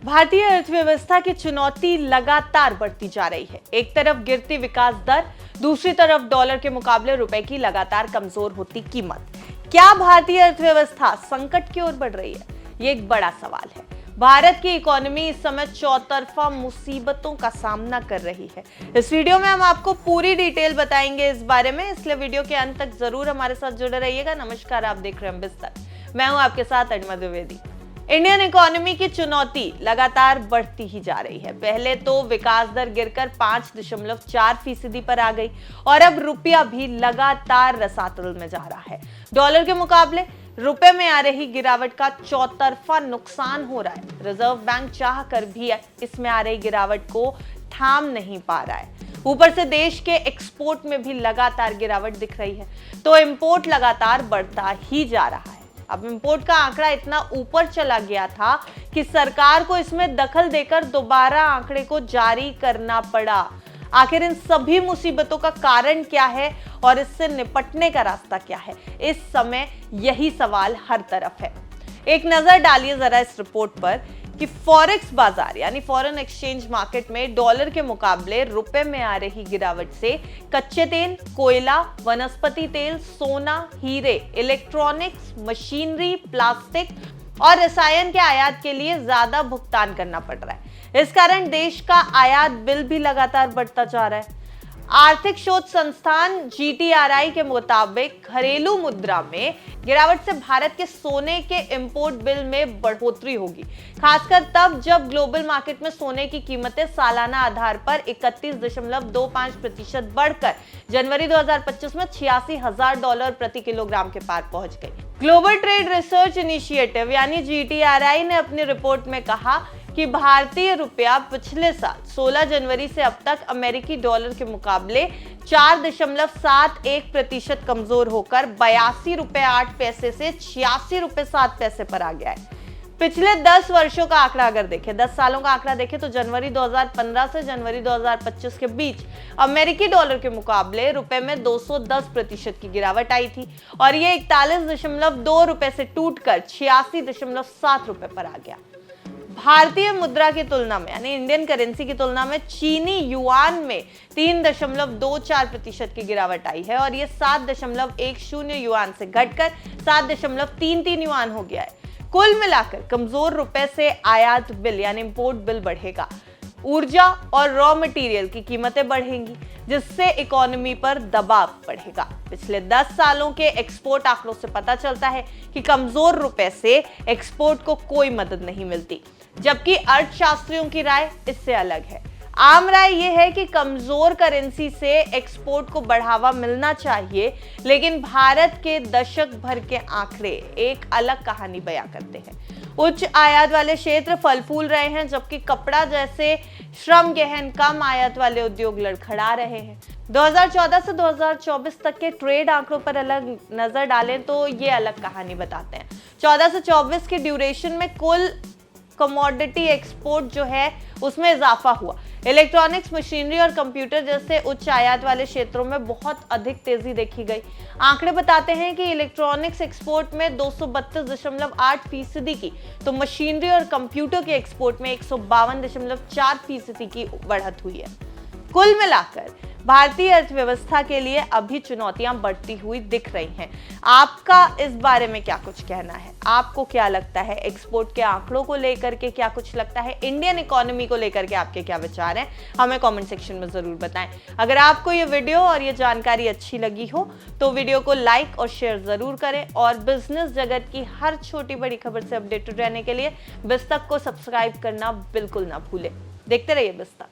भारतीय अर्थव्यवस्था की चुनौती लगातार बढ़ती जा रही है। एक तरफ गिरती विकास दर, दूसरी तरफ डॉलर के मुकाबले रुपए की लगातार कमजोर होती कीमत। क्या भारतीय अर्थव्यवस्था संकट की ओर बढ़ रही है? ये एक बड़ा सवाल है। भारत की इकोनॉमी इस समय चौतरफा मुसीबतों का सामना कर रही है। इस वीडियो में हम आपको पूरी डिटेल बताएंगे इस बारे में, इसलिए वीडियो के अंत तक जरूर हमारे साथ जुड़े रहिएगा। नमस्कार, आप देख रहे हैं बिस्तर, मैं हूं आपके साथ अजमा द्विवेदी। इंडियन इकोनॉमी की चुनौती लगातार बढ़ती ही जा रही है। पहले तो विकास दर गिरकर 5.4% पर आ गई और अब रुपया भी लगातार रसातल में जा रहा है। डॉलर के मुकाबले रुपए में आ रही गिरावट का चौतरफा नुकसान हो रहा है। रिजर्व बैंक चाह कर भी इसमें आ रही गिरावट को थाम नहीं पा रहा है। ऊपर से देश के एक्सपोर्ट में भी लगातार गिरावट दिख रही है, तो इंपोर्ट लगातार बढ़ता ही जा रहा है। अब इंपोर्ट का आंकड़ा इतना ऊपर चला गया था कि सरकार को इसमें दखल देकर दोबारा आंकड़े को जारी करना पड़ा। आखिर इन सभी मुसीबतों का कारण क्या है और इससे निपटने का रास्ता क्या है? इस समय यही सवाल हर तरफ है। एक नजर डालिए जरा इस रिपोर्ट पर कि फॉरेक्स बाजार यानी फॉरेन एक्सचेंज मार्केट में डॉलर के मुकाबले रुपए में आ रही गिरावट से कच्चे तेल, कोयला, वनस्पति तेल, सोना, हीरे, इलेक्ट्रॉनिक्स, मशीनरी, प्लास्टिक और रसायन के आयात के लिए ज्यादा भुगतान करना पड़ रहा है। इस कारण देश का आयात बिल भी लगातार बढ़ता जा रहा है। आर्थिक शोध संस्थान GTRI के मुताबिक घरेलू मुद्रा में गिरावट से भारत के सोने के इंपोर्ट बिल में बढ़ोतरी होगी, खासकर तब जब ग्लोबल मार्केट में सोने की कीमतें सालाना आधार पर 31.25% बढ़कर जनवरी 2025 में $86,000 प्रति किलोग्राम के पार पहुंच गई। ग्लोबल ट्रेड रिसर्च इनिशिएटिव यानी GTRI ने अपनी रिपोर्ट में कहा कि भारतीय रुपया पिछले साल 16 जनवरी से अब तक अमेरिकी डॉलर के मुकाबले 4.71% कमजोर होकर ₹82.08 से ₹86.07 पर आ गया है। पिछले 10 वर्षों का आंकड़ा अगर देखें, 10 सालों का आंकड़ा देखें तो जनवरी 2015 से जनवरी 2025 के बीच अमेरिकी डॉलर के मुकाबले रुपए में 210% की गिरावट आई थी और ये 41.2 रुपए से टूटकर ₹86.7 पर आ गया। भारतीय मुद्रा की तुलना में यानी इंडियन करेंसी की तुलना में चीनी युआन में 3.24% की गिरावट आई है और ये 7.10 युआन से घटकर 7.33 युआन हो गया है। कुल मिलाकर कमजोर रुपए से आयात बिल यानी इंपोर्ट बिल बढ़ेगा, ऊर्जा और रॉ मटेरियल की कीमतें बढ़ेंगी, जिससे इकोनॉमी पर दबाव बढ़ेगा। पिछले 10 सालों के एक्सपोर्ट आंकड़ों से पता चलता है कि कमजोर रुपए से एक्सपोर्ट को कोई मदद नहीं मिलती, जबकि अर्थशास्त्रियों की राय इससे अलग है। आम राय यह है कि कमजोर करेंसी से एक्सपोर्ट को बढ़ावा मिलना चाहिए, लेकिन भारत के दशक भर के आंकड़े एक अलग कहानी बयां करते हैं। उच्च आयात वाले क्षेत्र फल फूल रहे हैं, जबकि कपड़ा जैसे श्रम गहन कम आयात वाले उद्योग लड़खड़ा रहे हैं। 2014 से 2024 तक के ट्रेड आंकड़ों पर अलग नजर डालें तो ये अलग कहानी बताते हैं। 14 से 24 के ड्यूरेशन में कुल कमोडिटी एक्सपोर्ट जो है उसमें इजाफा हुआ। इलेक्ट्रॉनिक्स, मशीनरी और कंप्यूटर जैसे उच्च आयात वाले क्षेत्रों में बहुत अधिक तेजी देखी गई। आंकड़े बताते हैं कि इलेक्ट्रॉनिक्स एक्सपोर्ट में 232.8% की, तो मशीनरी और कंप्यूटर के एक्सपोर्ट में 152.4% की बढ़त हुई है। कुल मिलाकर भारतीय अर्थव्यवस्था के लिए अभी चुनौतियां बढ़ती हुई दिख रही हैं। आपका इस बारे में क्या कुछ कहना है? आपको क्या लगता है? एक्सपोर्ट के आंकड़ों को लेकर के क्या कुछ लगता है? इंडियन इकोनॉमी को लेकर के आपके क्या विचार हैं? हमें कमेंट सेक्शन में जरूर बताएं। अगर आपको ये वीडियो और ये जानकारी अच्छी लगी हो तो वीडियो को लाइक और शेयर जरूर करें और बिजनेस जगत की हर छोटी बड़ी खबर से अपडेटेड रहने के लिए बिस्तक को सब्सक्राइब करना बिल्कुल ना भूलें। देखते रहिए बिस्तक।